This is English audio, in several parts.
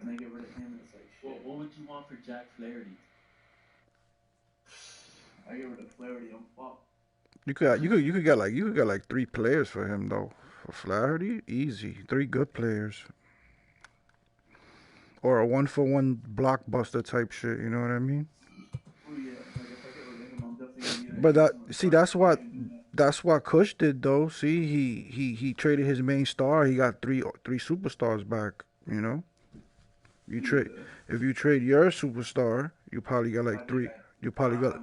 and I get rid of him, it's like shit. What would you want for Jack Flaherty? I get rid of Flaherty, I'm fucked. You could get like 3 players for him though. For Flaherty, easy. 3 good players. Or a 1-for-1 blockbuster type shit, you know what I mean? Oh yeah, like if I get rid of him, I'm definitely gonna But that's what Kush did though. See, he traded his main star. He got three superstars back. You know, if you trade your superstar, you probably got like 3. You probably got,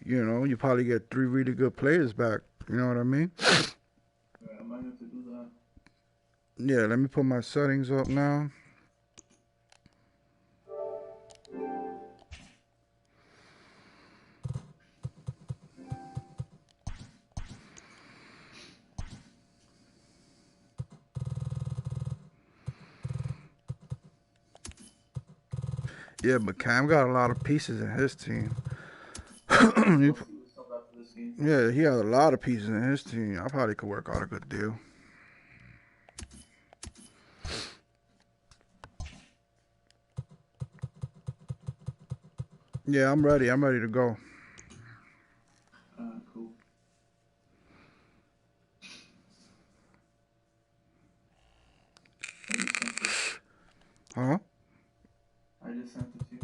you probably get 3 really good players back. You know what I mean? Yeah, I might have to do that. Yeah, let me put my settings up now. Yeah, but Cam got a lot of pieces in his team. Yeah, he has a lot of pieces in his team. I probably could work out a good deal. Yeah, I'm ready. I'm ready to go. Cool. Huh? I just sent it to you.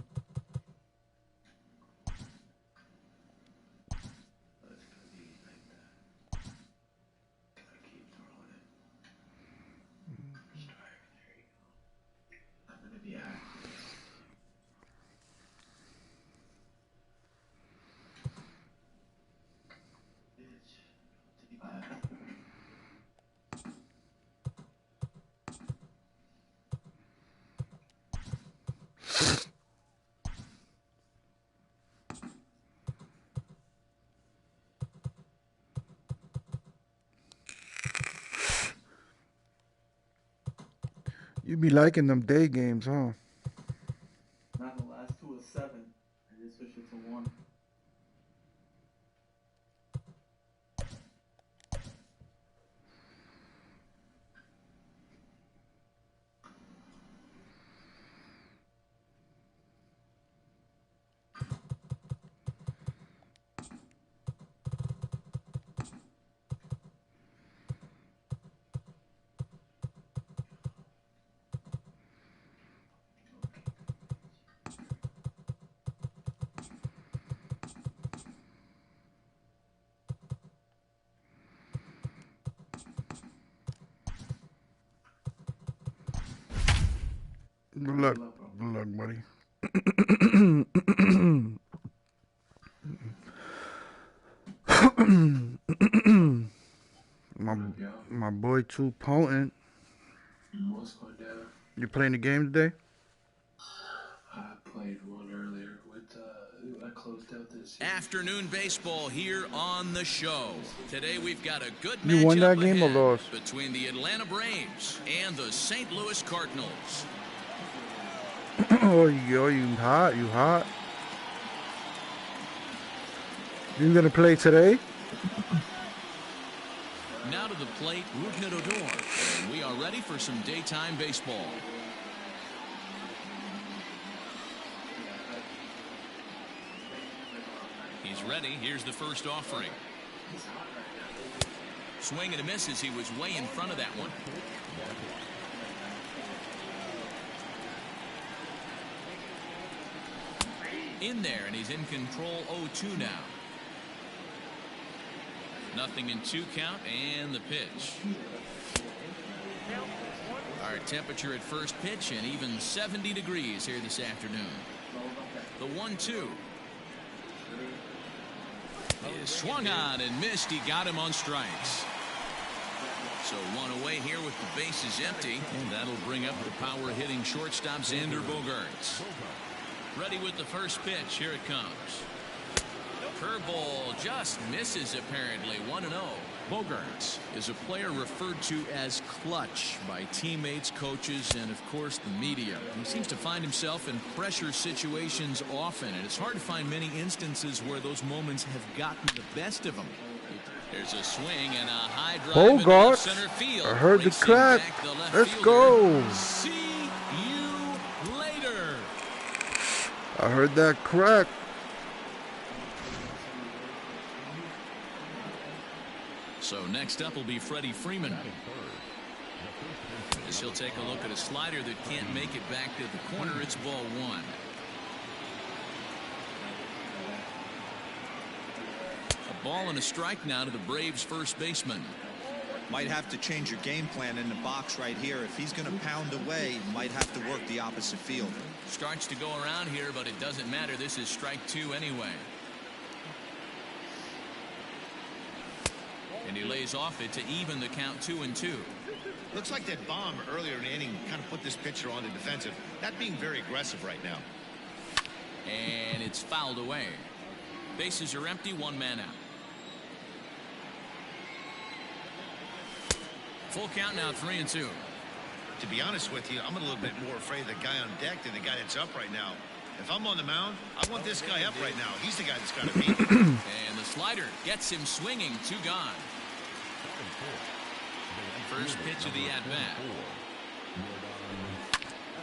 You be liking them day games, huh? Not the last 2 was 7. I just switched it to 1. Good luck, buddy. my boy too potent. What's going down? You playing the game today? I played one earlier with I closed out this afternoon baseball here on the show. Today we've got a good You won that game or lost? Between the Atlanta Braves and the St. Louis Cardinals. Oh, you hot? You hot? You gonna play today? Now to the plate, Rougned Odor, and we are ready for some daytime baseball. He's ready. Here's the first offering. Swing and a miss as he was way in front of that one. In there, and he's in control 0-2 now. 0-2 count, and the pitch. Our temperature at first pitch, and even 70 degrees here this afternoon. The 1-2. He is swung on and missed. He got him on strikes. So 1 away here with the bases empty, and that'll bring up the power-hitting shortstop Xander Bogaerts. Ready with the first pitch. Here it comes. Curveball just misses apparently. 1-0. Bogaerts is a player referred to as clutch by teammates, coaches, and of course the media. He seems to find himself in pressure situations often, and it's hard to find many instances where those moments have gotten the best of him. There's a swing and a high drive into center field. I heard the clap. Let's go. See you I heard that crack. So next up will be Freddie Freeman. As he'll take a look at a slider that can't make it back to the corner. It's ball one. A ball and a strike now to the Braves first baseman. Might have to change your game plan in the box right here. If he's going to pound away, might have to work the opposite field. Starts to go around here, but it doesn't matter. This is strike two anyway. And he lays off it to even the count 2-2. Looks like that bomb earlier in the inning kind of put this pitcher on the defensive. Not being very aggressive right now. And it's fouled away. Bases are empty, one man out. Full count now, 3-2. To be honest with you, I'm a little bit more afraid of the guy on deck than the guy that's up right now. If I'm on the mound, I want this guy up right now. He's the guy that's got to beat me. And the slider gets him swinging, two gone. First pitch of the at-bat.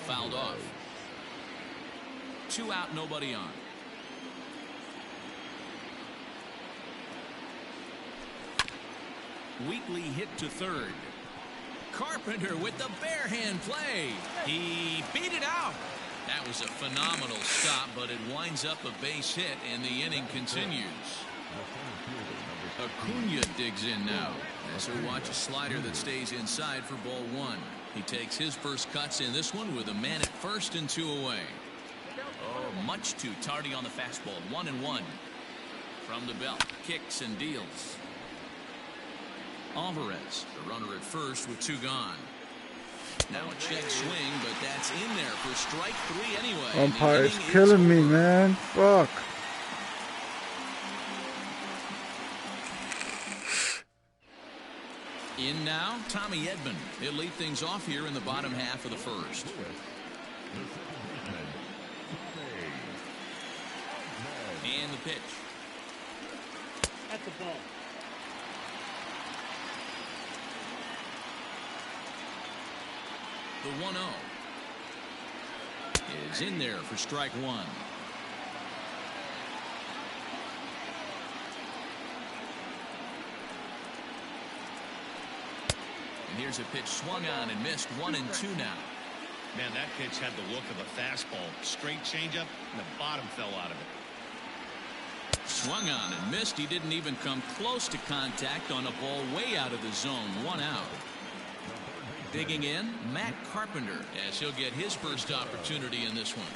Fouled off. 2 out, nobody on. Weekly hit to third. Carpenter with the bare hand play. He beat it out. That was a phenomenal stop, but it winds up a base hit, and the inning continues. Acuna digs in now as he'll watch a slider that stays inside for ball one. He takes his first cuts in this one with a man at first and 2 away. Oh, much too tardy on the fastball. 1-1 from the belt. Kicks and deals. Alvarez, the runner at first with 2 gone. Now a check swing, but that's in there for strike 3 anyway. Umpire is killing me, man. Fuck. In now, Tommy Edman. He'll lead things off here in the bottom half of the first. And the pitch. At the ball. The 1-0 is in there for strike 1. And here's a pitch swung on and missed. 1-2 now. Man, that pitch had the look of a fastball. Straight changeup, and the bottom fell out of it. Swung on and missed. He didn't even come close to contact on a ball way out of the zone. 1 out. Digging in, Matt Carpenter, as he'll get his first opportunity in this one.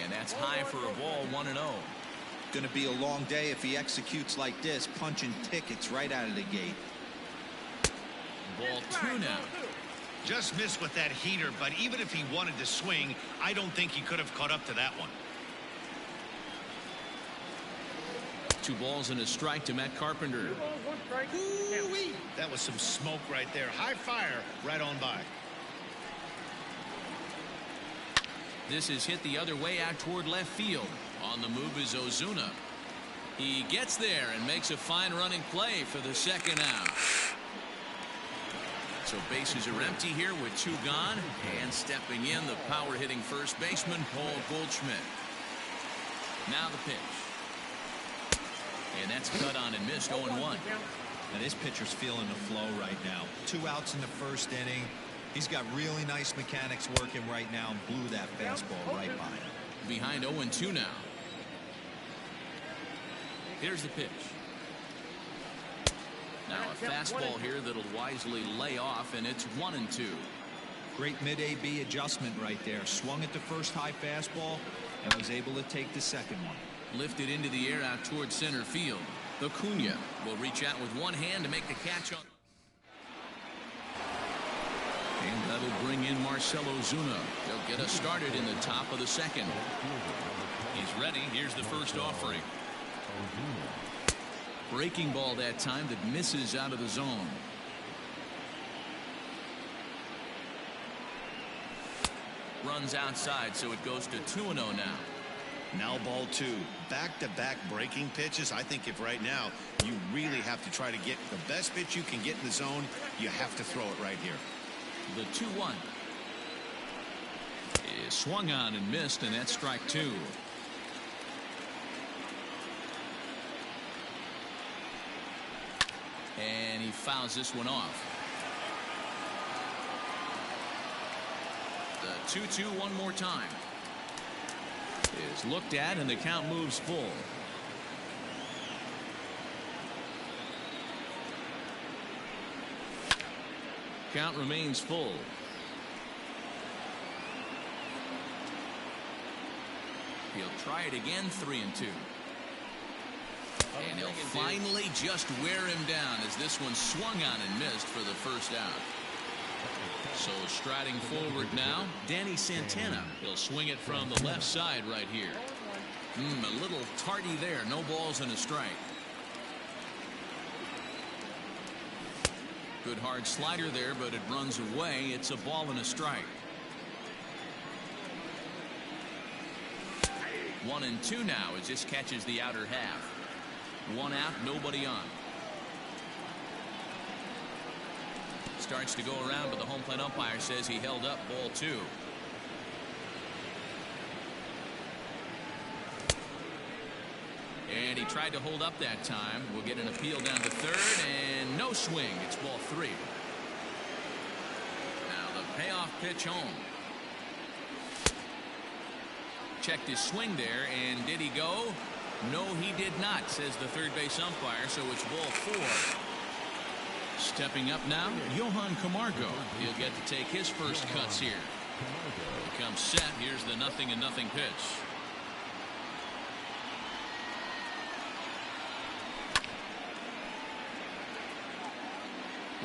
And that's high for a ball. 1-0. Going to be a long day if he executes like this, punching tickets right out of the gate. Ball 2 now. Just missed with that heater, but even if he wanted to swing, I don't think he could have caught up to that one. 2 balls and a strike to Matt Carpenter. Ooh-wee. That was some smoke right there. High fire right on by. This is hit the other way out toward left field. On the move is Ozuna. He gets there and makes a fine running play for the second out. So bases are empty here with 2 gone. And stepping in, the power hitting first baseman, Paul Goldschmidt. Now the pitch. And that's cut on and missed. 0-1. Now this pitcher's feeling the flow right now. 2 outs in the first inning. He's got really nice mechanics working right now and blew that fastball right by him. Behind 0-2 now. Here's the pitch. Now a fastball here that'll wisely lay off, and it's 1-2. Great mid-AB adjustment right there. Swung at the first high fastball and was able to take the second one. Lifted into the air out towards center field. Acuna will reach out with one hand to make the catch on. And that'll bring in Marcell Ozuna. They'll get us started in the top of the second. He's ready. Here's the first offering. Breaking ball that time that misses out of the zone. Runs outside, so it goes to 2-0 now. Now ball 2. Back-to-back breaking pitches. I think if right now you really have to try to get the best pitch you can get in the zone, you have to throw it right here. The 2-1 is swung on and missed, and that's strike 2. And he fouls this one off. The 2-2 one more time is looked at, and the count moves full. Count remains full. He'll try it again, 3-2. And he'll finally just wear him down as this one swung on and missed for the first out. So striding forward now, Danny Santana. He'll swing it from the left side right here. A little tardy there. No balls and a strike. Good hard slider there, but it runs away. It's a ball and a strike. 1-2 now as this catches the outer half. 1 out, nobody on. Starts to go around, but the home plate umpire says he held up, ball 2. And he tried to hold up that time. We'll get an appeal down to third, and no swing. It's ball 3. Now the payoff pitch home. Checked his swing there, and did he go? No, he did not, says the third base umpire, so it's ball 4. Stepping up now, Johan Camargo. He'll get to take his first cuts here. He comes set. Here's the 0-0 pitch.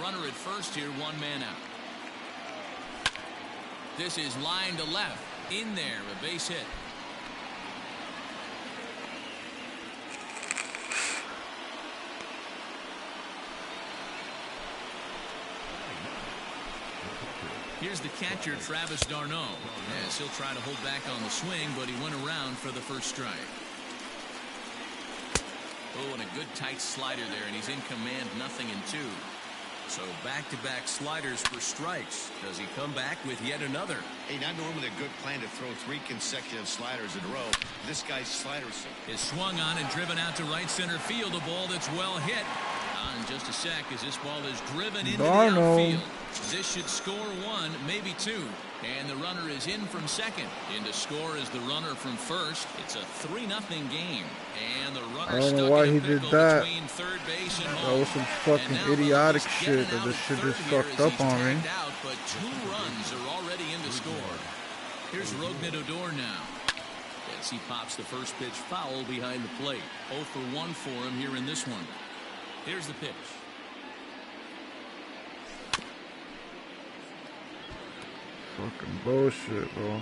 Runner at first here, 1 man out. This is line to left. In there, a base hit. Here's the catcher, Travis d'Arnaud. Yes, he'll try to hold back on the swing, but he went around for the first strike. Oh, and a good tight slider there, and he's in command, 0-2. So back-to-back sliders for strikes. Does he come back with yet another? Hey, not normally a good plan to throw 3 consecutive sliders in a row. This guy's sliders is swung on and driven out to right center field. A ball that's well hit. In just a sec as this ball is driven into the outfield. This should score 1, maybe 2. And the runner is in from second. In to score is the runner from first. It's a 3-0 game. And the runner I don't know why he did that. Third base and that was some fucking idiotic shit that this shit just fucked up on me. Out, but 2 runs are already in to score. Here's Rougned Odor now. As he pops the first pitch foul behind the plate. 0 for 1 for him here in this one. Here's the pitch. Fucking bullshit, bro.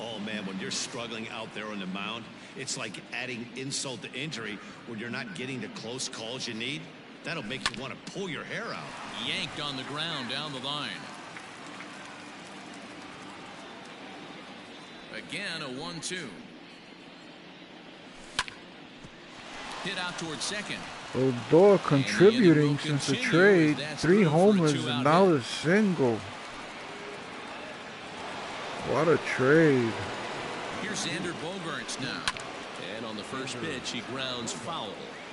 Oh, man, when you're struggling out there on the mound, it's like adding insult to injury when you're not getting the close calls you need. That'll make you want to pull your hair out. Yanked on the ground down the line. Again, a 1-2. Hit out towards second. Odor contributing since the trade. 3 homers and now a single. What a trade. Here's Xander Bogaerts now. And on the first pitch, he grounds foul.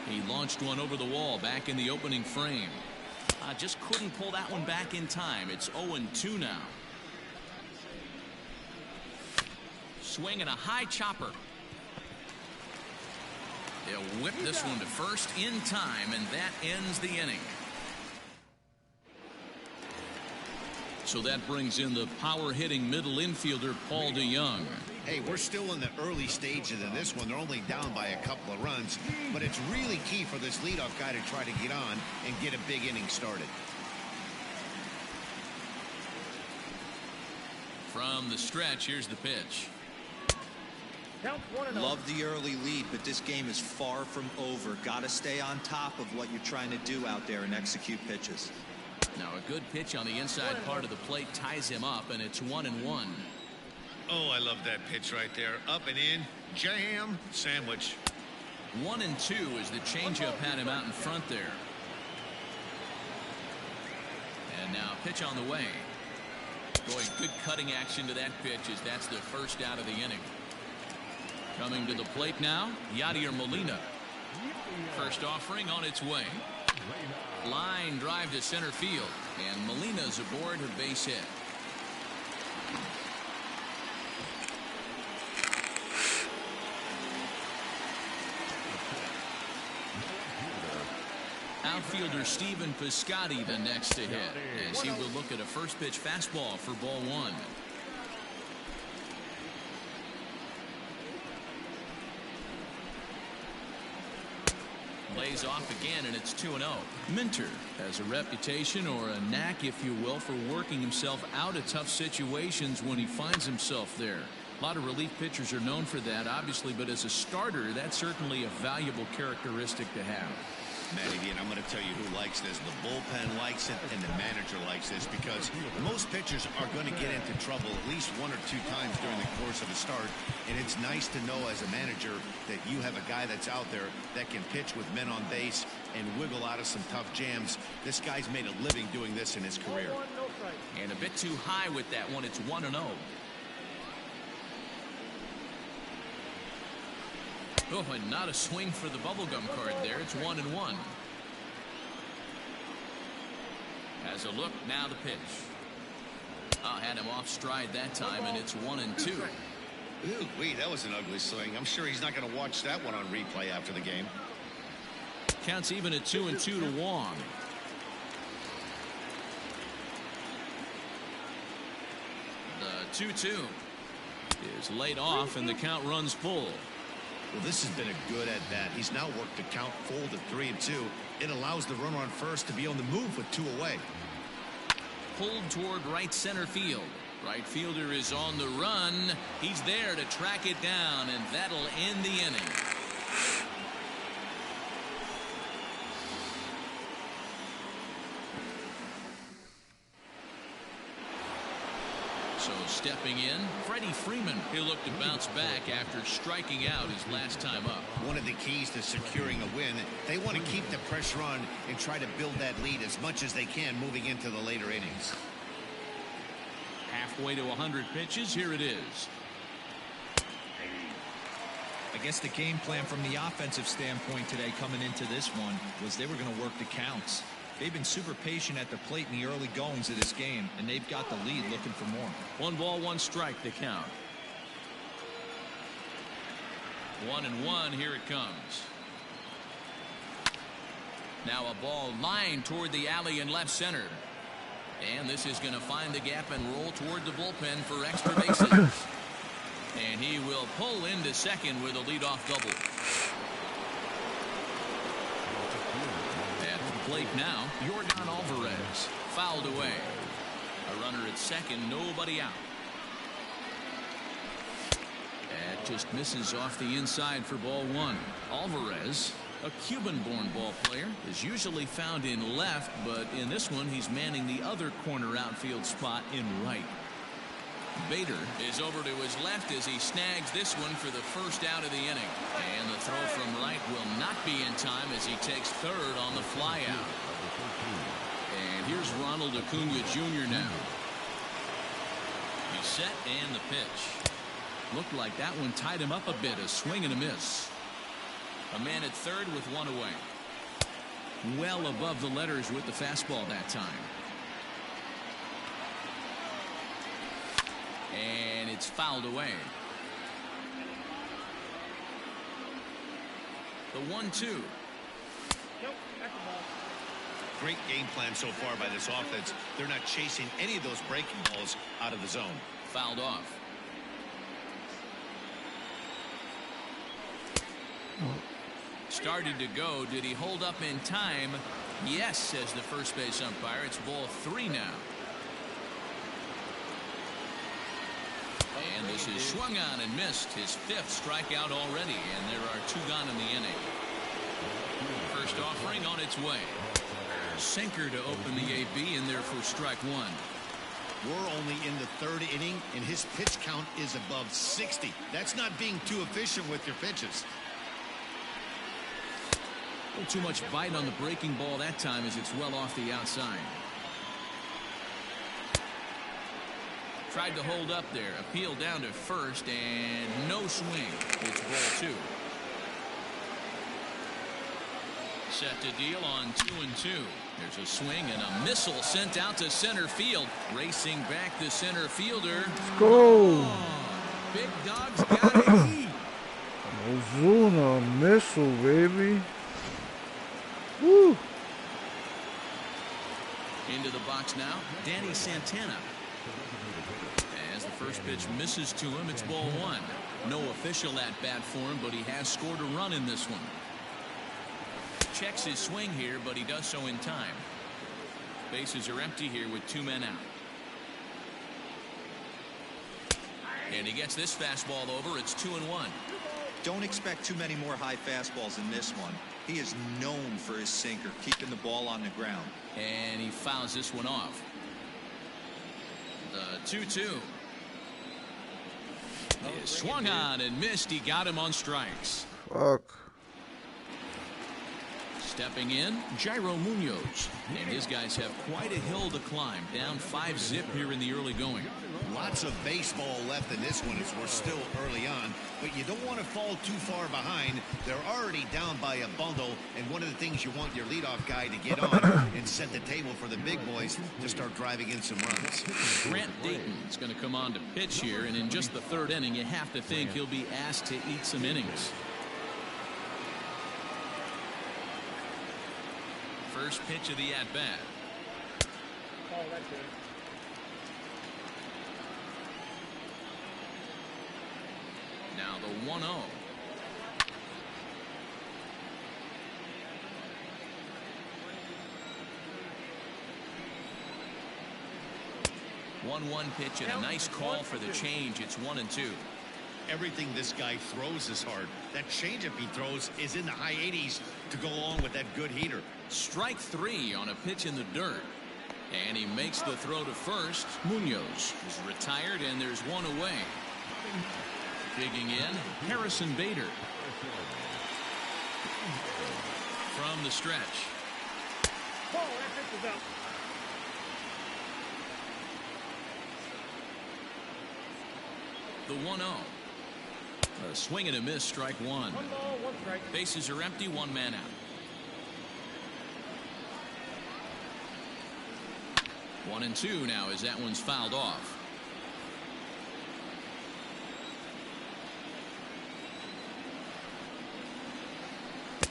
He launched one over the wall back in the opening frame. Just couldn't pull that one back in time. It's 0-2 now. Swinging a high chopper. They'll whip this one to first in time, and that ends the inning. So that brings in the power-hitting middle infielder, Paul DeJong. Hey, we're still in the early stages of this one. They're only down by a couple of runs, but it's really key for this leadoff guy to try to get on and get a big inning started. From the stretch, here's the pitch. Love the early lead, but this game is far from over. Got to stay on top of what you're trying to do out there and execute pitches. Now a good pitch on the inside part of the plate ties him up, and it's 1-1. Oh, I love that pitch right there. Up and in, jam, sandwich. 1-2 as the changeup had him out in front there. Now pitch on the way. Boy, good cutting action to that pitch as that's the first out of the inning. Coming to the plate now, Yadier Molina. First offering on its way. Line drive to center field, and Molina's aboard a base hit. Outfielder Stephen Piscotty the next to hit, as he will look at a first pitch fastball for ball one. Lays off again, and it's 2-0. Minter has a reputation, or a knack, if you will, for working himself out of tough situations when he finds himself there. A lot of relief pitchers are known for that, obviously, but as a starter, that's certainly a valuable characteristic to have. Matty D, and I'm going to tell you who likes this. The bullpen likes it, and the manager likes this, because most pitchers are going to get into trouble at least 1 or 2 times during the course of a start, and it's nice to know as a manager that you have a guy that's out there that can pitch with men on base and wiggle out of some tough jams. This guy's made a living doing this in his career. And a bit too high with that one. It's 1-0. Oh, and not a swing for the bubblegum card there. It's 1-1. Has a look, now the pitch. Had him off stride that time, and it's 1-2. Ooh, wait, that was an ugly swing. I'm sure he's not going to watch that one on replay after the game. Counts even at 2-2 to Wong. The 2-2 is laid off, and the count runs full. Well, this has been a good at-bat. He's now worked the count full to 3-2. It allows the runner on first to be on the move with 2 away. Pulled toward right center field. Right fielder is on the run. He's there to track it down, and that'll end the inning. So stepping in, Freddie Freeman. He'll look to bounce back after striking out his last time up. One of the keys to securing a win, they want to keep the pressure on and try to build that lead as much as they can moving into the later innings. Halfway to 100 pitches, here it is. I guess the game plan from the offensive standpoint today coming into this one was they were going to work the counts. They've been super patient at the plate in the early goings of this game, and they've got the lead looking for more. 1 ball, 1 strike to count. 1-1, here it comes. Now a ball lined toward the alley in left center. And this is going to find the gap and roll toward the bullpen for extra bases. And he will pull into second with a leadoff double. Plate now, Yordan Alvarez fouled away. A runner at second, nobody out. That just misses off the inside for ball 1. Alvarez, a Cuban-born ball player, is usually found in left, but in this one he's manning the other corner outfield spot in right. Bader is over to his left as he snags this one for the first out of the inning. And the throw from right will not be in time as he takes third on the flyout. And here's Ronald Acuna Jr. now. He's set and the pitch. Looked like that one tied him up a bit, a swing and a miss. A man at third with 1 away. Well above the letters with the fastball that time. And it's fouled away. The 1-2. Great game plan so far by this offense. They're not chasing any of those breaking balls out of the zone. Fouled off. Started to go. Did he hold up in time? Yes, says the first base umpire. It's ball 3 now. And this is swung on and missed. His 5th strikeout already, and there are 2 gone in the inning. First offering on its way. Sinker to open the AB in there for strike 1. We're only in the 3rd inning, and his pitch count is above 60. That's not being too efficient with your pitches. A little too much bite on the breaking ball that time as it's well off the outside. Tried to hold up there. Appeal down to first, and no swing. It's ball 2. Set to deal on 2-2. There's a swing and a missile sent out to center field. Racing back the center fielder. Let's go. Oh, big dog's got to eat. Ozuna missile, baby. Woo. Into the box now, Danny Santana. As the first pitch misses to him, it's ball 1. No official at bat for him, but he has scored a run in this one. Checks his swing here, but he does so in time. Bases are empty here with 2 men out. And he gets this fastball over. It's 2-1. Don't expect too many more high fastballs in this one. He is known for his sinker, keeping the ball on the ground. And he fouls this one off. The 2-2. He swung on and missed. He got him on strikes. Fuck. Stepping in, Jairo Munoz. And his guys have quite a hill to climb. Down 5-zip here in the early going. Lots of baseball left in this one as we're still early on, but you don't want to fall too far behind. They're already down by a bundle, and one of the things you want your leadoff guy to get on and set the table for the big boys to start driving in some runs. Grant Dayton is going to come on to pitch here, and in just the 3rd inning, you have to think he'll be asked to eat some innings. First pitch of the at-bat. Oh, that's it. Now the 1-0. One pitch and a nice call for the change. It's 1-2. Everything this guy throws is hard. That changeup he throws is in the high 80s to go along with that good heater. Strike 3 on a pitch in the dirt. And he makes the throw to first. Munoz is retired, and there's one away. Digging in, Harrison Bader. From the stretch. Oh, that pitch is out. The 1-0. A swing and a miss, strike 1. 1 ball, 1 strike. Bases are empty, 1 man out. 1-2 now as that one's fouled off.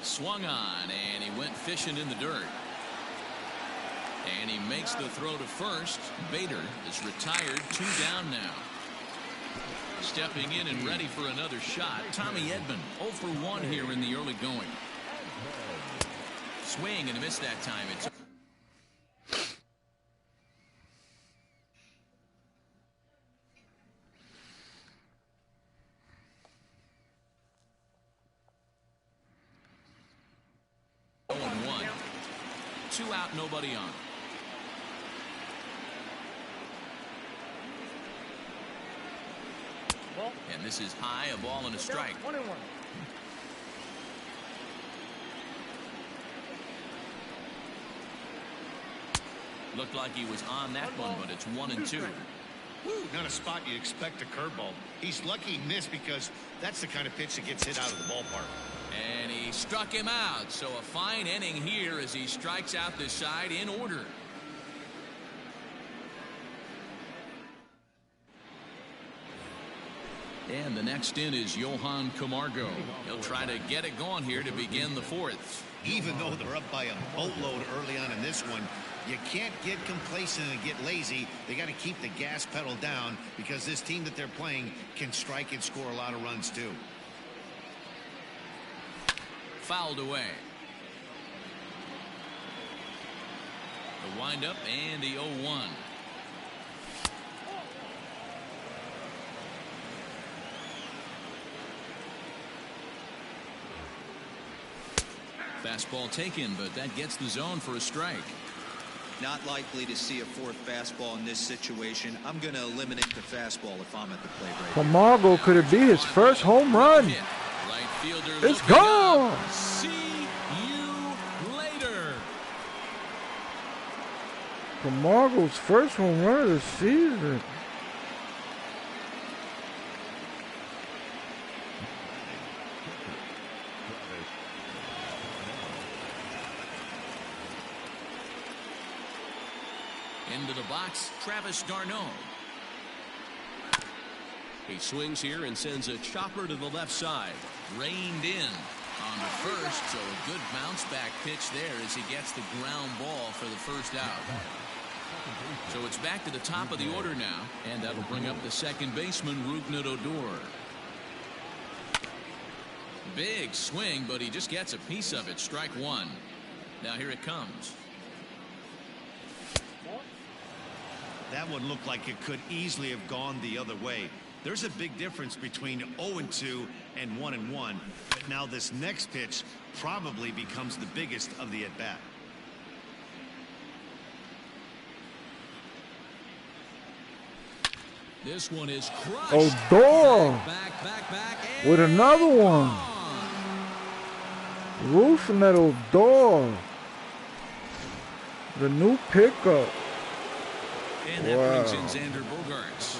Swung on, and he went fishing in the dirt. And he makes the throw to first. Bader is retired, 2 down now. Stepping in and ready for another shot, Tommy Edman, 0 for 1 here in the early going. Swing and a miss that time. It's out, nobody on. Ball. And this is high, a ball and a strike. 1-1. Looked like he was on that one, but it's 1-2. Woo, not a spot you'd expect a curveball. He's lucky he missed because that's the kind of pitch that gets hit out of the ballpark. And he struck him out. So a fine inning here as he strikes out the side in order. And the next in is Johan Camargo. He'll try to get it going here to begin the 4th. Even though they're up by a boatload early on in this one, you can't get complacent and get lazy. They got to keep the gas pedal down because this team that they're playing can strike and score a lot of runs too. Fouled away. The windup and the 0-1. Fastball taken, but that gets the zone for a strike. Not likely to see a 4th fastball in this situation. I'm going to eliminate the fastball if I'm at the plate right now. Camargo, could it be his first home run? Right fielder, it's gone. Up. See you later. Camargo's first home run of the season. Into the box, Travis d'Arnaud. He swings here and sends a chopper to the left side. Reined in on the first, so a good bounce back pitch there as he gets the ground ball for the first out. So it's back to the top of the order now, and that'll bring up the second baseman, Rougned Odor. Big swing, but he just gets a piece of it. Strike one. Now here it comes. That one looked like it could easily have gone the other way. There's a big difference between 0-2 and 1-1. But now this next pitch probably becomes the biggest of the at-bat. This one is crushed. Odor Back, with another one. Rougned Odor. The new pickup. And that brings in Xander Bogaerts.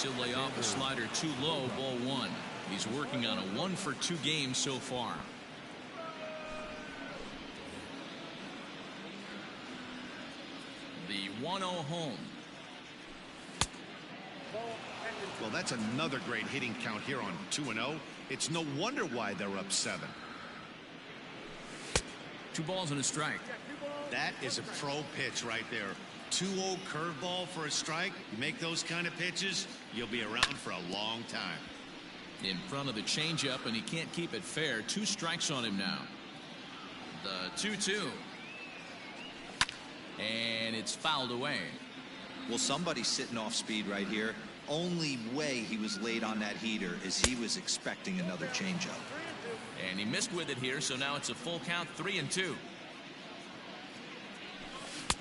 He'll lay off a slider too low, ball one. He's working on a 1-for-2 game so far. The 1-0 home. Well, that's another great hitting count here on 2-0. It's no wonder why they're up 7. 2 balls and a strike. That is a pro pitch right there. 2-0 curveball for a strike. You make those kind of pitches, you'll be around for a long time. In front of the changeup, and he can't keep it fair. 2 strikes on him now. The 2-2. And it's fouled away. Well, somebody's sitting off speed right here. Only way he was late on that heater is he was expecting another changeup. And he missed with it here, so now it's a full count, 3-2.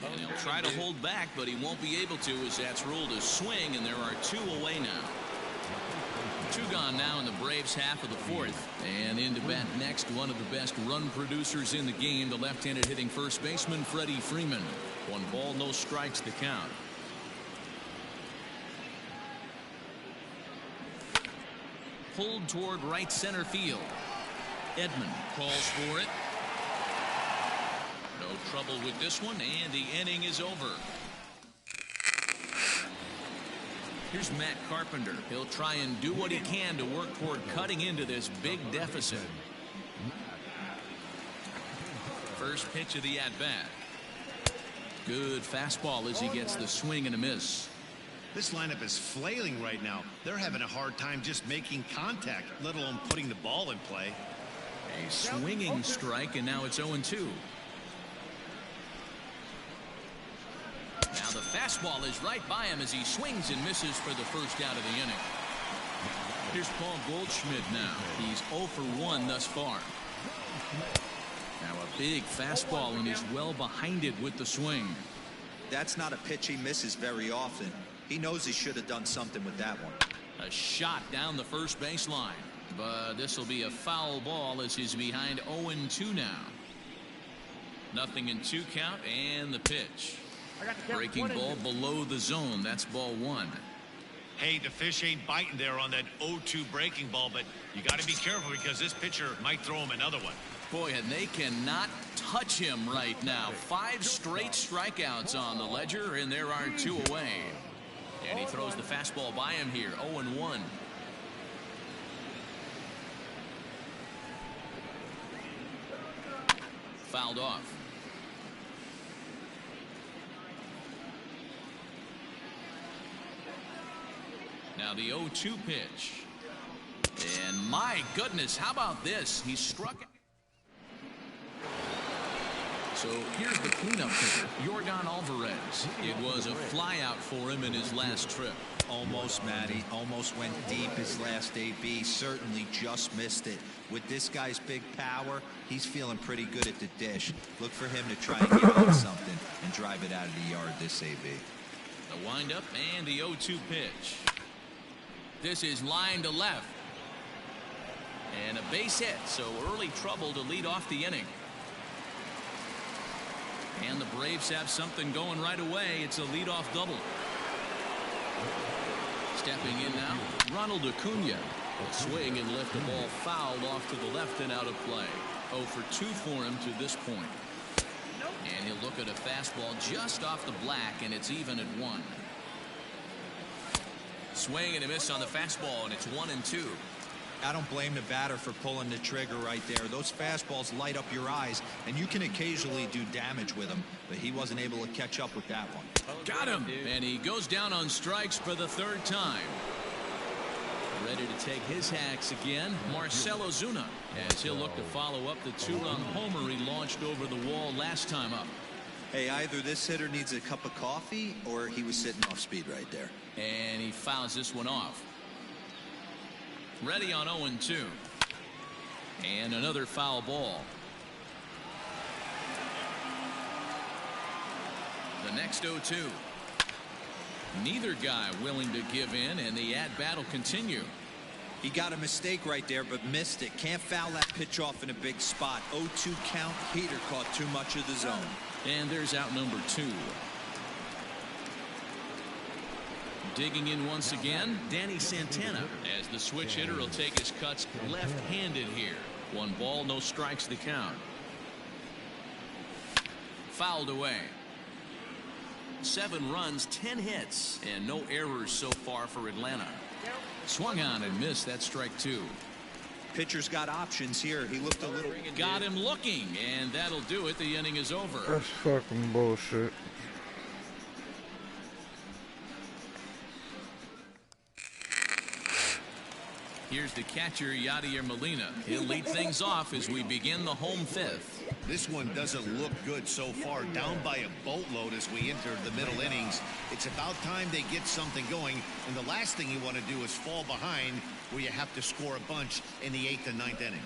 And he'll try to hold back, but he won't be able to, as that's ruled a swing, and there are 2 away now. 2 gone now in the Braves' half of the 4th. And in to bat next, one of the best run producers in the game, the left-handed hitting first baseman, Freddie Freeman. 1 ball, no strikes to count. Pulled toward right center field. Edman calls for it. No trouble with this one, and the inning is over. Here's Matt Carpenter. He'll try and do what he can to work toward cutting into this big deficit. First pitch of the at-bat. Good fastball as he gets the swing and a miss. This lineup is flailing right now. They're having a hard time just making contact, let alone putting the ball in play. A swinging strike, and now it's 0-2. Now the fastball is right by him as he swings and misses for the first out of the inning. Here's Paul Goldschmidt now. He's 0 for 1 thus far. Now a big fastball, and he's well behind it with the swing. That's not a pitch he misses very often. He knows he should have done something with that one. A shot down the first baseline. But this will be a foul ball as he's behind 0-2 now. Nothing in 2 count, and the pitch. Breaking ball below the zone. That's ball 1. Hey, the fish ain't biting there on that 0-2 breaking ball, but you got to be careful because this pitcher might throw him another one. Boy, and they cannot touch him right now. 5 straight strikeouts on the ledger, and there are 2 away. And he throws the fastball by him here. 0-1. Fouled off. Now the 0-2 pitch. And my goodness, how about this? He struck it. So here's the cleanup hitter, Yordan Alvarez. It was a flyout for him in his last trip. Almost, Matty. Almost went deep his last AB. Certainly just missed it. With this guy's big power, he's feeling pretty good at the dish. Look for him to try and get on something and drive it out of the yard this AB. The windup and the 0-2 pitch. This is line to left. And a base hit, so early trouble to lead off the inning. And the Braves have something going right away. It's a leadoff double. Stepping in now, Ronald Acuna. A swing and lift, the ball fouled off to the left and out of play. 0 for 2 for him to this point. And he'll look at a fastball just off the black, and it's even at 1. Swing and a miss on the fastball, and it's 1-2. I don't blame the batter for pulling the trigger right there. Those fastballs light up your eyes, and you can occasionally do damage with them, but he wasn't able to catch up with that one. Got him, and he goes down on strikes for the 3rd time. Ready to take his hacks again, Marcell Ozuna, as he'll look to follow up the 2-run homer he launched over the wall last time up. Hey, either this hitter needs a cup of coffee or he was sitting off speed right there. And he fouls this one off. Ready on 0-2. And another foul ball. The next 0-2. Neither guy willing to give in, and the at-bat will continue. He got a mistake right there, but missed it. Can't foul that pitch off in a big spot. 0-2 count. Heater caught too much of the zone. And there's out number 2. Digging in once again, Danny Santana, as the switch hitter will take his cuts left-handed here. 1 ball, no strikes the count. Fouled away. 7 runs, 10 hits, and no errors so far for Atlanta. Swung on and missed. That strike 2. Pitcher's got options here. He looked a little... Got him looking, and that'll do it. The inning is over. That's fucking bullshit. Here's the catcher, Yadier Molina. He'll lead things off as we begin the home 5th. This one doesn't look good so far. Down by a boatload as we enter the middle innings. It's about time they get something going. And the last thing you want to do is fall behind where you have to score a bunch in the 8th and 9th inning.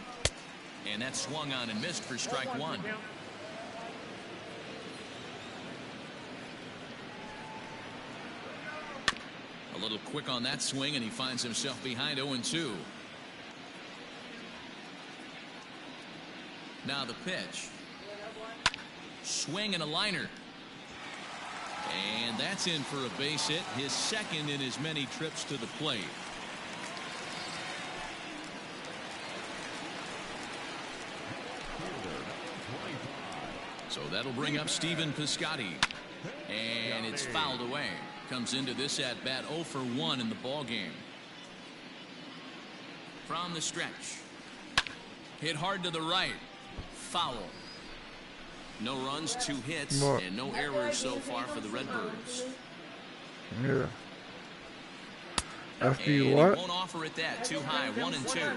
And that swung on and missed for strike 1. A little quick on that swing, and he finds himself behind 0-2. Now the pitch. Swing and a liner. And that's in for a base hit, his 2nd in as many trips to the plate. So that'll bring up Stephen Piscotty. And it's fouled away. Comes into this at bat 0 for 1 in the ball game. From the stretch. Hit hard to the right. Foul. No runs, 2 hits, and no errors so far for the Redbirds. Yeah. After and you what? He won't offer it that. Too high. 1-2.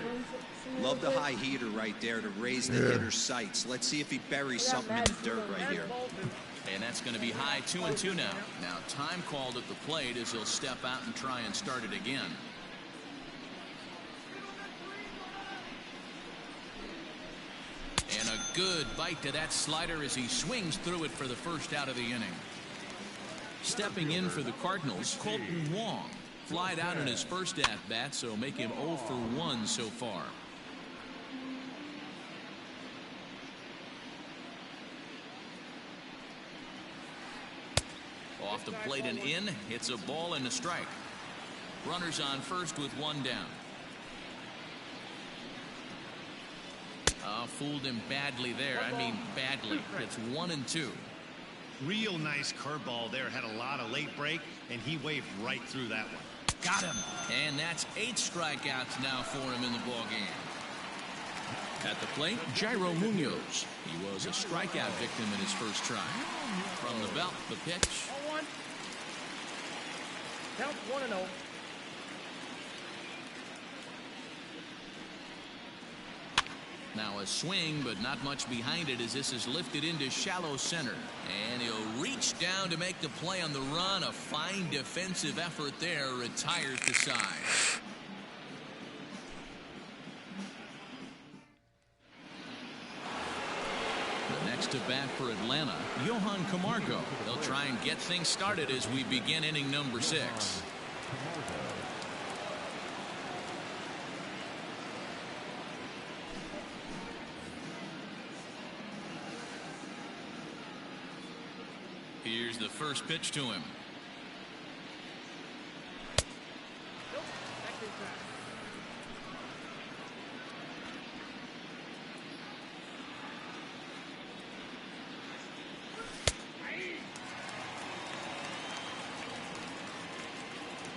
Love the high heater right there to raise the hitter's sights. Let's see if he buries something in the dirt right here. And that's going to be high. 2-2 now. Now time called at the plate as he'll step out and try and start it again. And a good bite to that slider as he swings through it for the first out of the inning. Stepping in for the Cardinals, Colton Wong. Flied out in his first at-bat, so make him 0 for 1 so far. Off the plate and in. It's a ball and a strike. Runners on first with 1 down. Fooled him badly there. I mean badly. It's 1-2. Real nice curveball there. Had a lot of late break, and he waved right through that one. Got him. And that's 8 strikeouts now for him in the ball game. At the plate, Jairo Munoz. He was a strikeout victim in his first try. From the belt, the pitch. Count 1-0. Now a swing, but not much behind it as this is lifted into shallow center. And he'll reach down to make the play on the run. A fine defensive effort there. Retires the side. The next to bat for Atlanta, Johan Camargo. They'll try and get things started as we begin inning number 6. Here's the first pitch to him.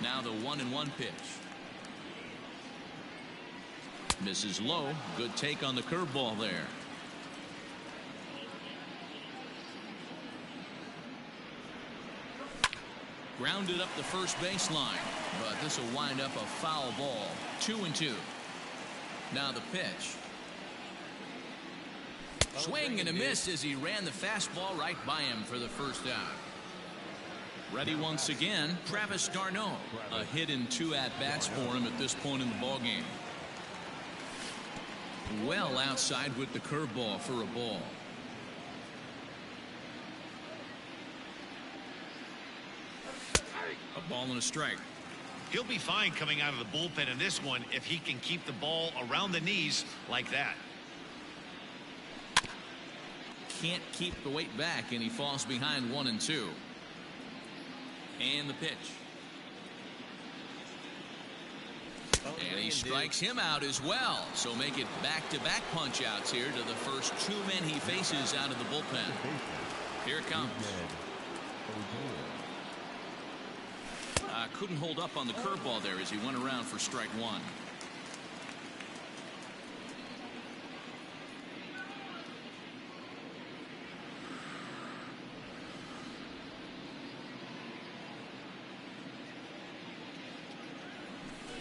Now the 1-1 pitch. Misses low. Good take on the curveball there. Grounded up the first baseline, but this will wind up a foul ball. 2-2. Now the pitch. Swing and a miss as he ran the fastball right by him for the first out. Ready once again, Travis d'Arnaud. A hit in 2 at-bats for him at this point in the ballgame. Well outside with the curveball for a ball. A ball and a strike. He'll be fine coming out of the bullpen in this one if he can keep the ball around the knees like that. Can't keep the weight back, and he falls behind 1-2. And the pitch. And he strikes him out as well. So make it back-to-back punch-outs here to the first 2 men he faces out of the bullpen. Here it comes. Couldn't hold up on the curveball there as he went around for strike 1.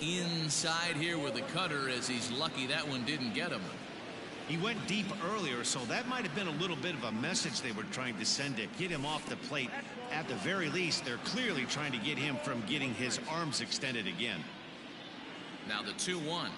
Inside here with a cutter as he's lucky that one didn't get him. He went deep earlier, so that might have been a little bit of a message they were trying to send to get him off the plate. At the very least, they're clearly trying to get him from getting his arms extended again. Now the 2-1.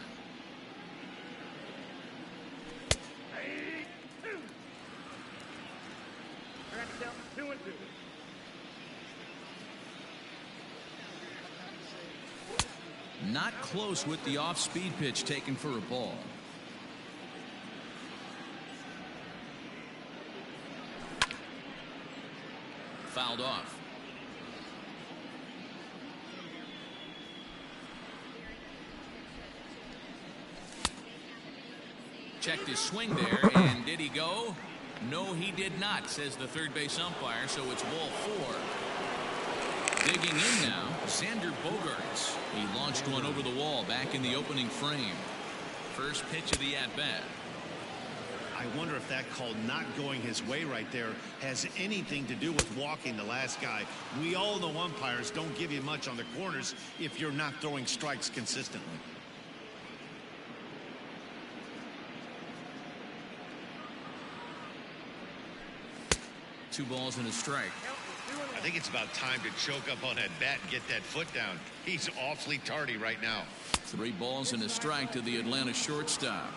Not close with the off-speed pitch taken for a ball. Fouled off. Checked his swing there, and did he go? No, he did not, says the third base umpire, so it's ball 4. Digging in now, Xander Bogaerts. He launched one over the wall back in the opening frame. First pitch of the at-bat. I wonder if that call not going his way right there has anything to do with walking the last guy. We all know umpires don't give you much on the corners if you're not throwing strikes consistently. Two balls and a strike. I think it's about time to choke up on that bat and get that foot down. He's awfully tardy right now. 3 balls and a strike to the Atlanta shortstop.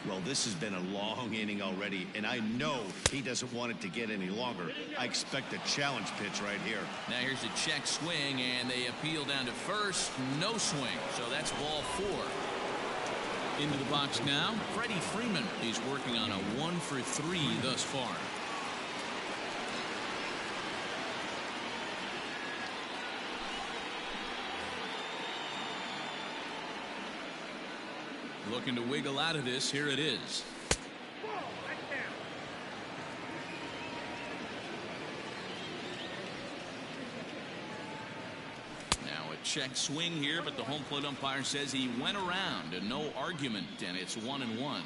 Well, this has been a long inning already, and I know he doesn't want it to get any longer. I expect a challenge pitch right here. Now here's a check swing, and they appeal down to first. No swing, so that's ball 4. Into the box now, Freddie Freeman. He's working on a 1-for-3 thus far. Looking to wiggle out of this. Here it is. Now a check swing here, but the home plate umpire says he went around and no argument, and it's 1-1.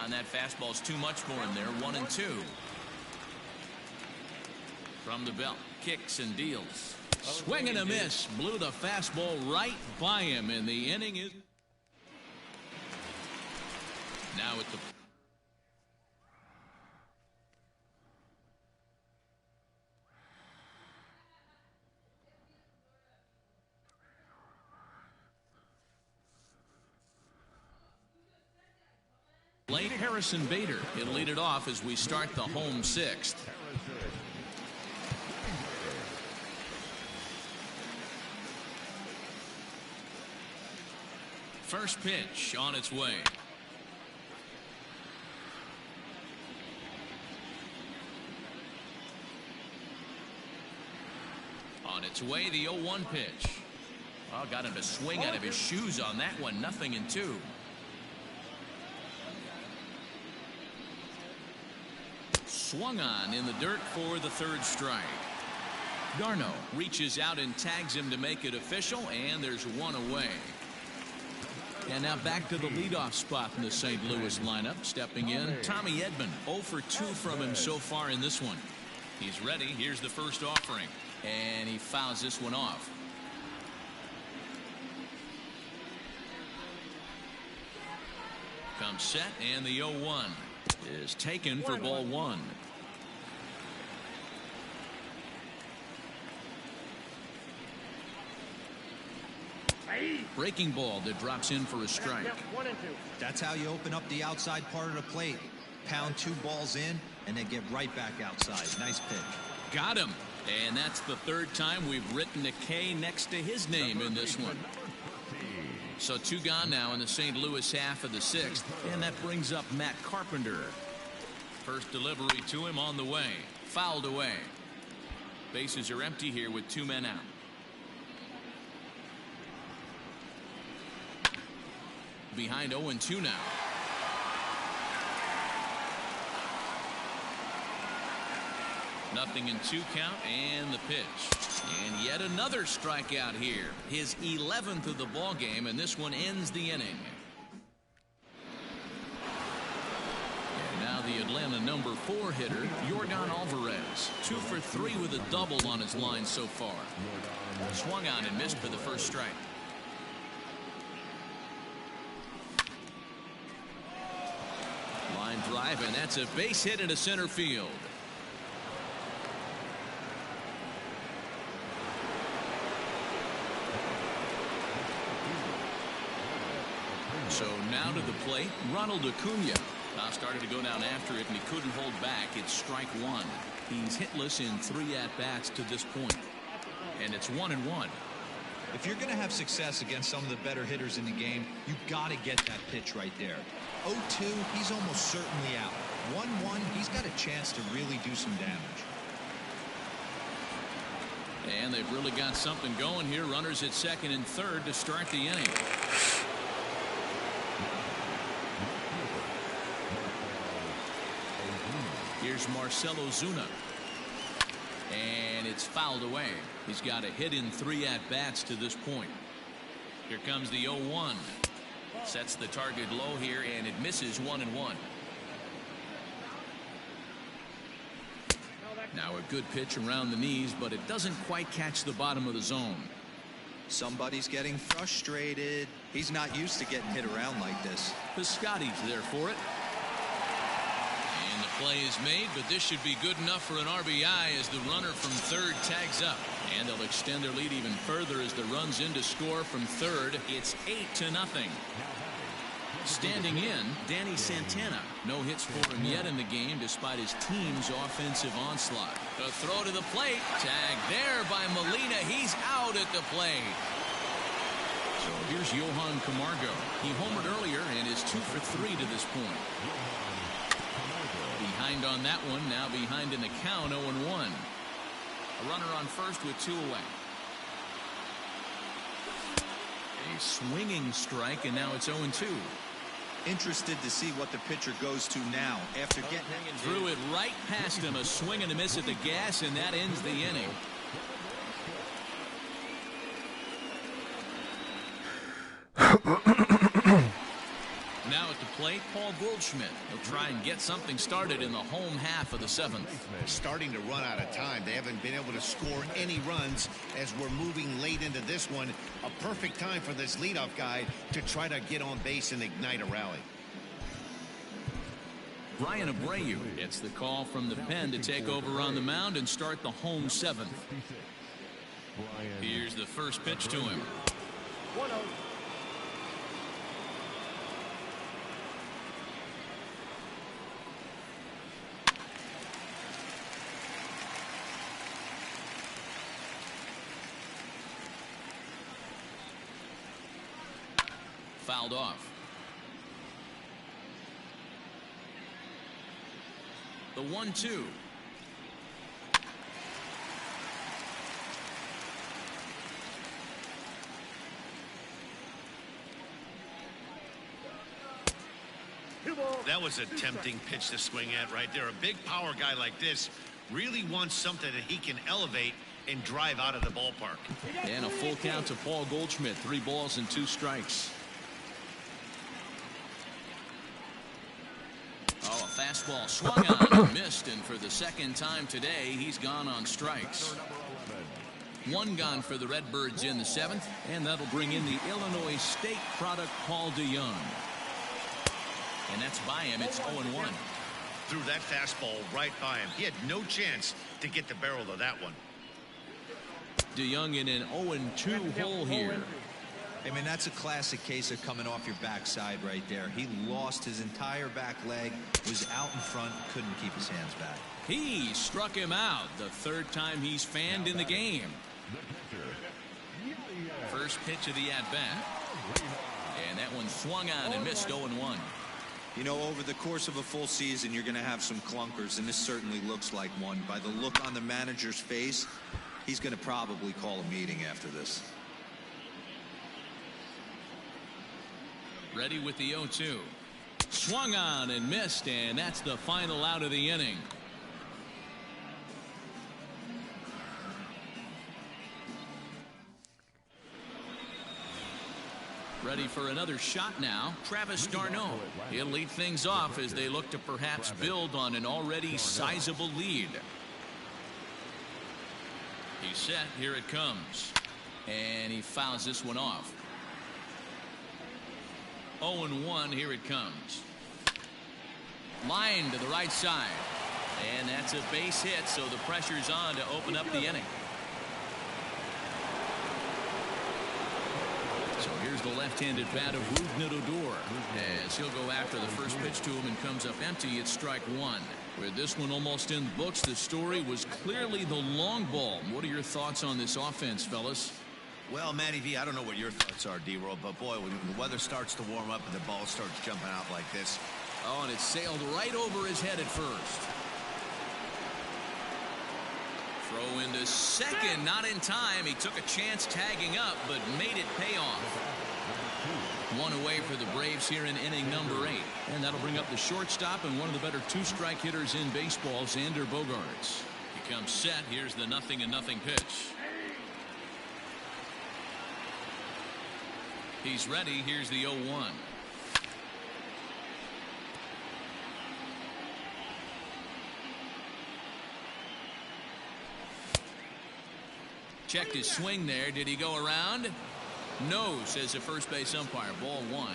And that fastball's too much for him there. 1-2. From the belt, kicks and deals. Swing and a miss. Blew the fastball right by him, and the inning is. Now at the late Harrison Bader. He'll lead it off as we start the home 6th. First pitch on its way. On its way, the 0-1 pitch. Well, got him to swing out of his shoes on that one. 0-2. Swung on in the dirt for the 3rd strike. Garno reaches out and tags him to make it official, and there's one away. And now back to the leadoff spot in the St. Louis lineup. Stepping in, Tommy Edman. 0 for 2 from him so far in this one. He's ready. Here's the first offering. And he fouls this one off. Comes set, and the 0-1 is taken for ball one. Breaking ball that drops in for a strike. That's how you open up the outside part of the plate. Pound 2 balls in and then get right back outside. Nice pitch. Got him. And that's the third time we've written a K next to his name in this one. So 2 gone now in the St. Louis half of the 6th. And that brings up Matt Carpenter. First delivery to him on the way. Fouled away. Bases are empty here with 2 men out. Behind 0-2 now. Nothing in 2 count, and the pitch. And yet another strikeout here. His 11th of the ball game, and this one ends the inning. And now the Atlanta number 4 hitter, Yordan Alvarez. 2 for 3 with a double on his line so far. Swung on and missed for the first strike. Line drive, and that's a base hit into center field. So now to the plate, Ronald Acuna. Started to go down after it, and he couldn't hold back. It's strike 1. He's hitless in 3 at-bats to this point. And it's 1-1. If you're going to have success against some of the better hitters in the game, you've got to get that pitch right there. 0-2, he's almost certainly out. 1-1, he's got a chance to really do some damage. And they've really got something going here. Runners at second and third to start the inning. Here's Marcell Ozuna. And it's fouled away. He's got a hit in 3 at-bats to this point. Here comes the 0-1. Sets the target low here, and it misses 1-1. Now a good pitch around the knees, but it doesn't quite catch the bottom of the zone. Somebody's getting frustrated. He's not used to getting hit around like this. Piscotty's there for it. And the play is made, but this should be good enough for an RBI as the runner from third tags up. And they'll extend their lead even further as the runs in to score from third. It's 8-0. Standing in, Danny Santana. No hits for him yet in the game despite his team's offensive onslaught. A throw to the plate. Tagged there by Molina. He's out at the plate. So here's Johan Camargo. He homered earlier and is 2 for 3 to this point. Behind on that one, now behind in the count, 0-1. A runner on first with 2 away. A swinging strike, and now it's 0-2. Interested to see what the pitcher goes to now after getting threw it right past him. A swing and a miss at the gas, and that ends the inning. Now at the plate, Paul Goldschmidt. He'll try and get something started in the home half of the 7th. Starting to run out of time. They haven't been able to score any runs as we're moving late into this one. A perfect time for this leadoff guy to try to get on base and ignite a rally. Brian Abreu gets the call from the pen to take over on the mound and start the home 7th. Here's the first pitch to him. 1-0. Fouled off. The 1-2. That was a tempting pitch to swing at right there. A big power guy like this really wants something that he can elevate and drive out of the ballpark. And a full count to Paul Goldschmidt. 3 balls and 2 strikes. Oh, a fastball swung on and missed, and for the second time today, he's gone on strikes. 1 gone for the Redbirds in the 7th, and that'll bring in the Illinois State product, Paul DeYoung. And that's by him. It's 0-1. Threw that fastball right by him. He had no chance to get the barrel of that one. DeYoung in an 0-2 hole here. I mean, that's a classic case of coming off your backside right there. He lost his entire back leg, was out in front, couldn't keep his hands back. He struck him out, the 3rd time he's fanned in the game. First pitch of the at-bat. And that one swung on and missed. 0-1. You know, over the course of a full season, you're going to have some clunkers, and this certainly looks like one. By the look on the manager's face, he's going to probably call a meeting after this. Ready with the 0-2. Swung on and missed, and that's the final out of the inning. Ready for another shot now, Travis d'Arnaud. He'll lead things off as they look to perhaps build on an already sizable lead. He's set, here it comes. And he fouls this one off. 0-1, here it comes. Line to the right side. And that's a base hit, so the pressure's on to open up the inning. So here's the left-handed bat of Rougned Odor as he'll go after the first pitch to him and comes up empty. It's strike 1. With this one almost in the books, the story was clearly the long ball. What are your thoughts on this offense, fellas? Well, Matty V, I don't know what your thoughts are, D-Roll, but boy, when the weather starts to warm up and the ball starts jumping out like this. Oh, and it sailed right over his head at first. Throw into second, not in time. He took a chance tagging up, but made it pay off. 1 away for the Braves here in inning number 8. And that'll bring up the shortstop and one of the better 2-strike hitters in baseball, Xander Bogaerts. He comes set. Here's the 0-0 pitch. He's ready. Here's the 0-1. Checked his swing there. Did he go around? No, says the first base umpire. Ball 1.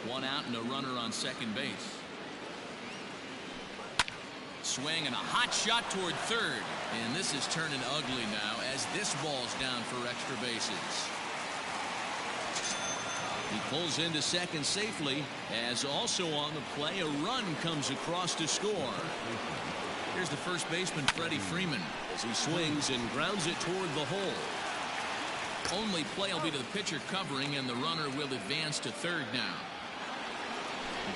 1 out and a runner on second base. Swing and a hot shot toward third. And this is turning ugly now as this ball's down for extra bases. He pulls into second safely as also on the play a run comes across to score. Here's the first baseman, Freddie Freeman, as he swings and grounds it toward the hole. Only play will be to the pitcher covering, and the runner will advance to third now.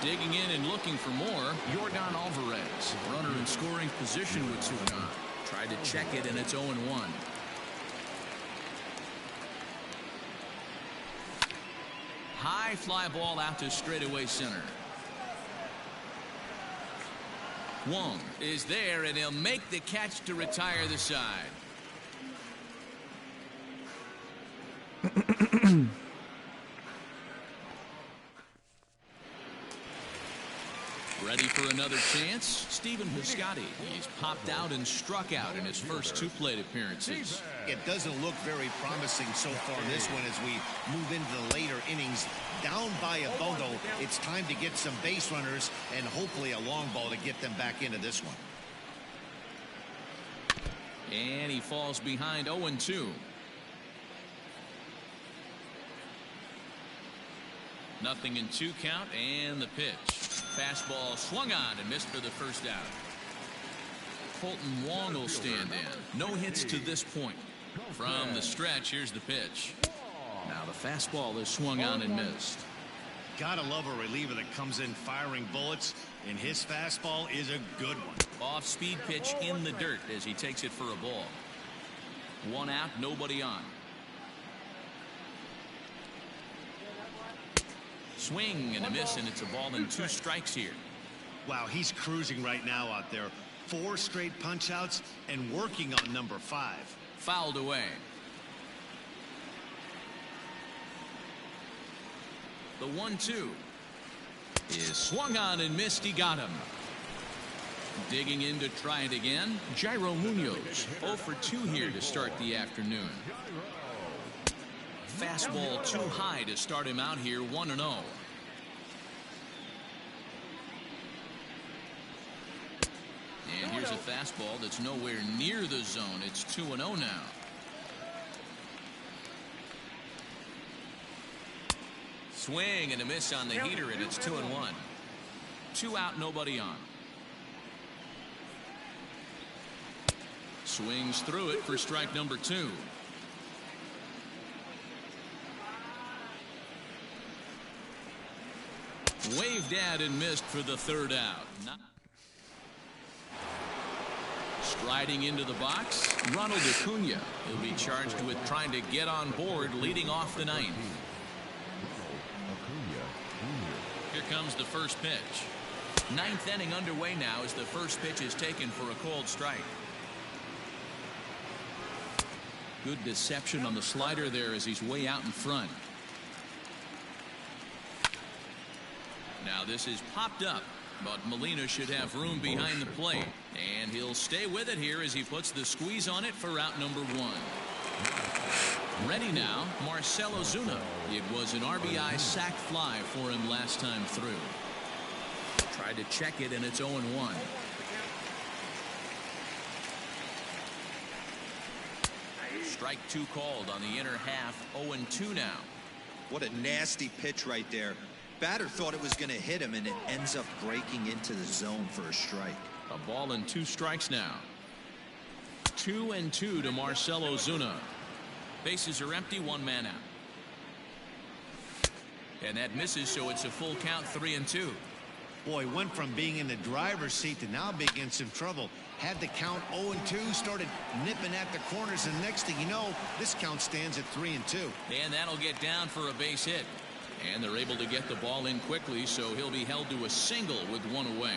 Digging in and looking for more, Yordan Alvarez. Runner in scoring position with Sudan. Tried to check it, and it's 0-1. High fly ball out to straightaway center. Wong is there, and he'll make the catch to retire the side. Ready for another chance? Stephen Piscotty. He's popped out and struck out in his first 2 plate appearances. It doesn't look very promising so far this one as we move into the later innings. Down by a bundle, it's time to get some base runners and hopefully a long ball to get them back into this one. And he falls behind 0-2. Nothing in 2 count, and the pitch. Fastball swung on and missed for the first out. Colton Wong will stand in. No hits to this point. From the stretch, here's the pitch. Now the fastball is swung on and missed. Gotta love a reliever that comes in firing bullets, and his fastball is a good one. Off-speed pitch in the dirt as he takes it for a ball. 1 out, nobody on. Swing and a miss, and it's a ball and 2 strikes here. Wow, he's cruising right now out there. 4 straight punch outs and working on number 5. Fouled away. The 1-2 is swung on and missed. He got him. Digging in to try it again, Jairo Munoz. 0 for 2 here to start the afternoon. Fastball too high to start him out here, 1-0. And here's a fastball that's nowhere near the zone. It's 2-0 now. Swing and a miss on the heater, and it's 2-1. 2 out, nobody on. Swings through it for strike number 2. Waved at and missed for the 3rd out. Striding into the box, Ronald Acuna. He'll be charged with trying to get on board leading off the 9th. Here comes the first pitch. 9th inning underway now as the first pitch is taken for a called strike. Good deception on the slider there as he's way out in front. Now this is popped up, but Molina should have room behind the plate. And he'll stay with it here as he puts the squeeze on it for out number 1. Ready now, Marcell Ozuna. It was an RBI sac fly for him last time through. Tried to check it, and it's 0-1. Strike 2 called on the inner half. 0-2 now. What a nasty pitch right there. Batter thought it was going to hit him, and it ends up breaking into the zone for a strike. A ball and 2 strikes now. 2-2 to Marcell Ozuna. Bases are empty, 1 man out. And that misses, so it's a full count, 3-2. Boy, went from being in the driver's seat to now being in some trouble. Had the count 0-2, started nipping at the corners, and next thing you know, this count stands at 3-2. And that'll get down for a base hit. And they're able to get the ball in quickly, so he'll be held to a single with 1 away.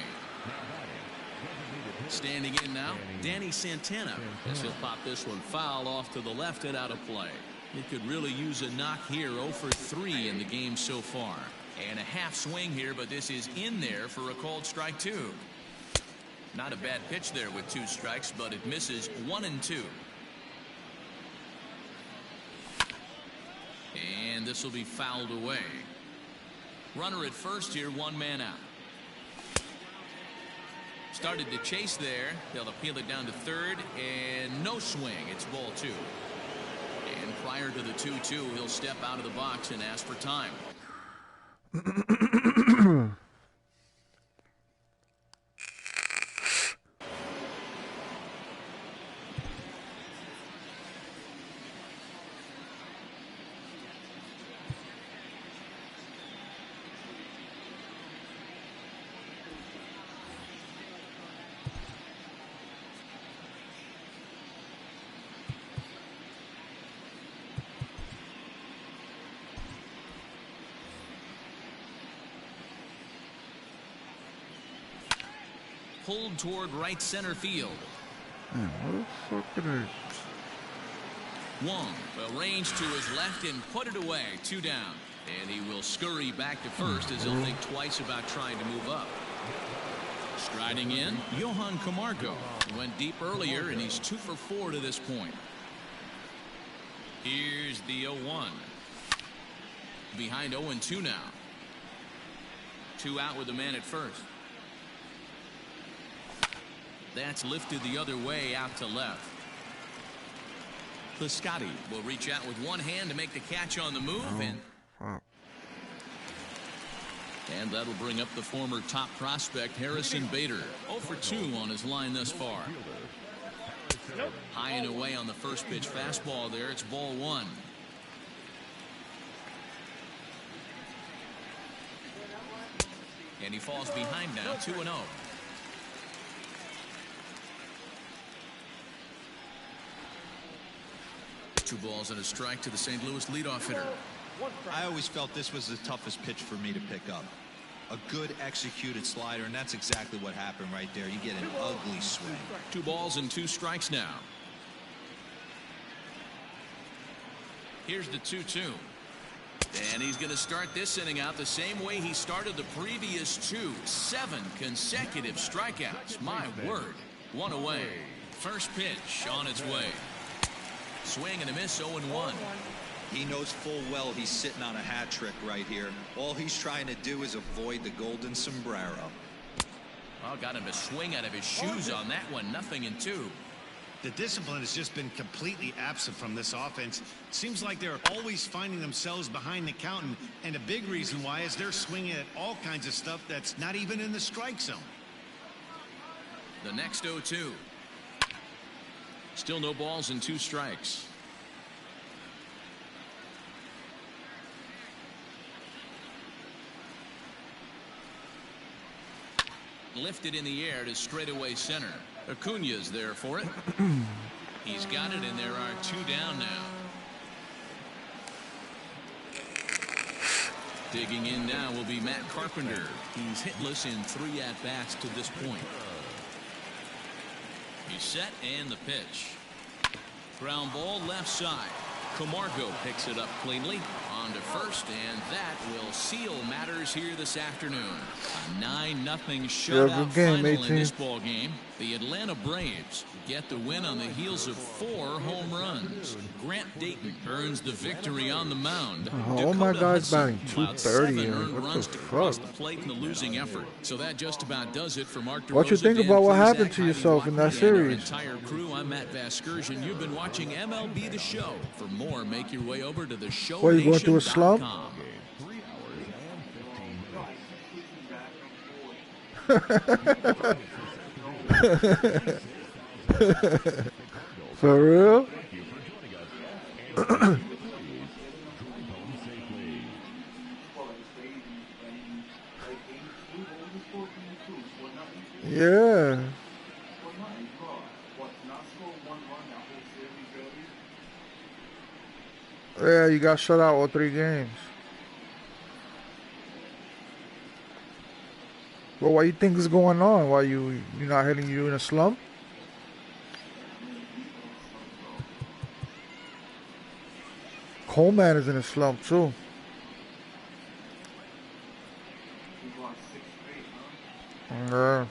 Standing in now, Danny Santana, as he'll pop this one foul off to the left and out of play. He could really use a knock here. 0 for 3 in the game so far. And a half swing here, but this is in there for a called strike 2. Not a bad pitch there with 2 strikes, but it misses. 1-2. And this will be fouled away. Runner at first here, 1 man out. Started to chase there. They'll appeal it down to 3rd, and no swing. It's ball 2. And prior to the 2-2, he'll step out of the box and ask for time. Pulled toward right center field. Man, what the fuck are they? Wong arranged to his left and put it away. 2 down. And he will scurry back to first as he'll think twice about trying to move up. Striding in, Johan Camargo. Went deep earlier, and he's 2 for 4 to this point. Here's the 0-1. Behind 0-2 now. 2 out with the man at first. That's lifted the other way out to left. Piscotty will reach out with 1 hand to make the catch on the move. And that'll bring up the former top prospect, Harrison Bader. 0 for 2 on his line thus far. High and away on the first pitch fastball there. It's ball 1. And he falls behind now, 2-0. 2 balls and a strike to the St. Louis leadoff hitter. I always felt this was the toughest pitch for me to pick up. A good executed slider, and that's exactly what happened right there. You get an ugly swing. 2 balls and 2 strikes now. Here's the 2-2. And he's going to start this inning out the same way he started the previous 2. 7 consecutive strikeouts. My word. 1 away. First pitch on its way. Swing and a miss, 0-1. He knows full well he's sitting on a hat trick right here. All he's trying to do is avoid the golden sombrero. Oh, got him to swing out of his shoes on that one. 0-2. The discipline has just been completely absent from this offense. Seems like they're always finding themselves behind the count, and a big reason why is they're swinging at all kinds of stuff that's not even in the strike zone. The next 0-2. Still no balls and 2 strikes. Lifted in the air to straightaway center. Acuna's there for it. He's got it, and there are 2 down now. Digging in now will be Matt Carpenter. He's hitless in 3 at-bats to this point. He's set, and the pitch. Ground ball left side. Camargo picks it up cleanly. On to first, and that will seal matters here this afternoon. A 9-0 shutout final in this ball game. The Atlanta Braves get the win on the heels of 4 home runs. Grant Dayton earns the victory on the mound. Oh my God, batting 230. What the fuck? The plate in the losing effort. So that just about does it for Mark DeRosa. What you think about what happened to yourself in that series? Entire crew, I'm Matt Vasgersian. You've been watching MLB The Show. For more, make your way over to the show. What, you going through a slump? For real? Yeah. Yeah, you got shut out all 3 games. Well, what you think is going on? Why you're not hitting? You in a slump? Coleman is in a slump too. Yeah.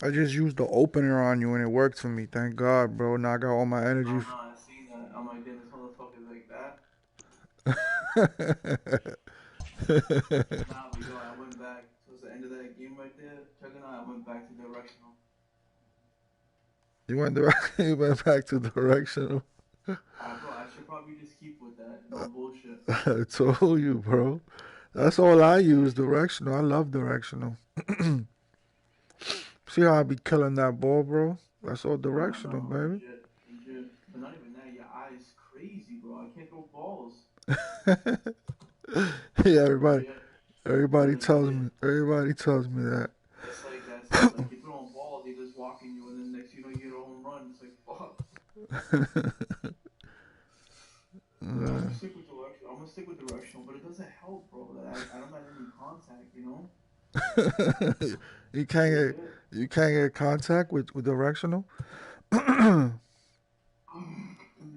I just used the opener on you and it worked for me. Thank God, bro. Now I got all my energy. I seen that. I'm like, this motherfucker like that. Nah, but yo, I went back towards the end of that game right there. Check it out. I went back to directional. You went back to directional. Bro, I should probably just keep with that. No bullshit. I told you, bro. That's all I use, directional. I love directional. See how I be killing that ball, bro? That's all directional, baby. Legit. But not even that. Your eye is crazy, bro. I can't throw balls. Yeah, everybody tells me that. It's like that. Like you're throwing balls, you're just walking you, and then next you know you get a home run. It's like fuck. I'm gonna stick with directional, but it doesn't help, bro. That I don't have any contact, you know. You can't get contact with directional. Nah,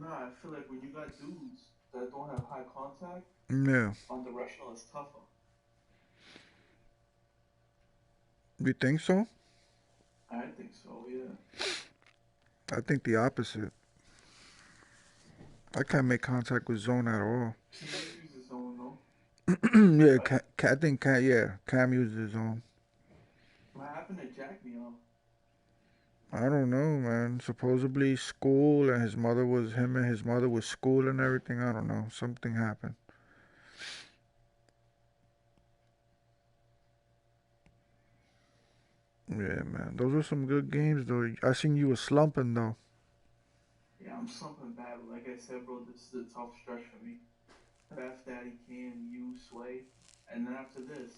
I feel like when you got dudes that don't have high contact, yeah, on directional it's tougher. You think so? I think so, yeah. I think the opposite. I can't make contact with zone at all. He uses zone though. Yeah, I think Cam uses zone. What happened to Jack me off? I don't know, man. Supposedly school and him and his mother was school and everything. I don't know. Something happened. Yeah, man. Those were some good games, though. I seen you were slumping, though. Yeah, I'm slumping bad. But like I said, bro, this is a tough stretch for me. Beth, Daddy, Cam, you, Sway. And then after this,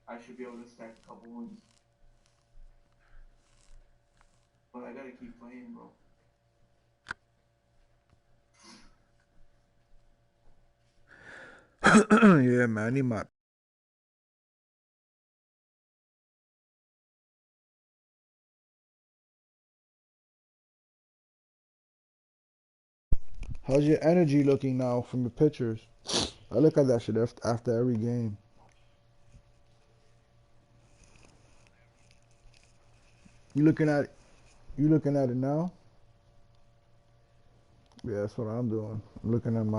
I should be able to stack a couple wins. But I gotta keep playing, bro. Yeah, man. I need my. How's your energy looking now from the pictures? I look at that shit after every game. You looking at You looking at it now? Yeah, that's what I'm doing. I'm looking at my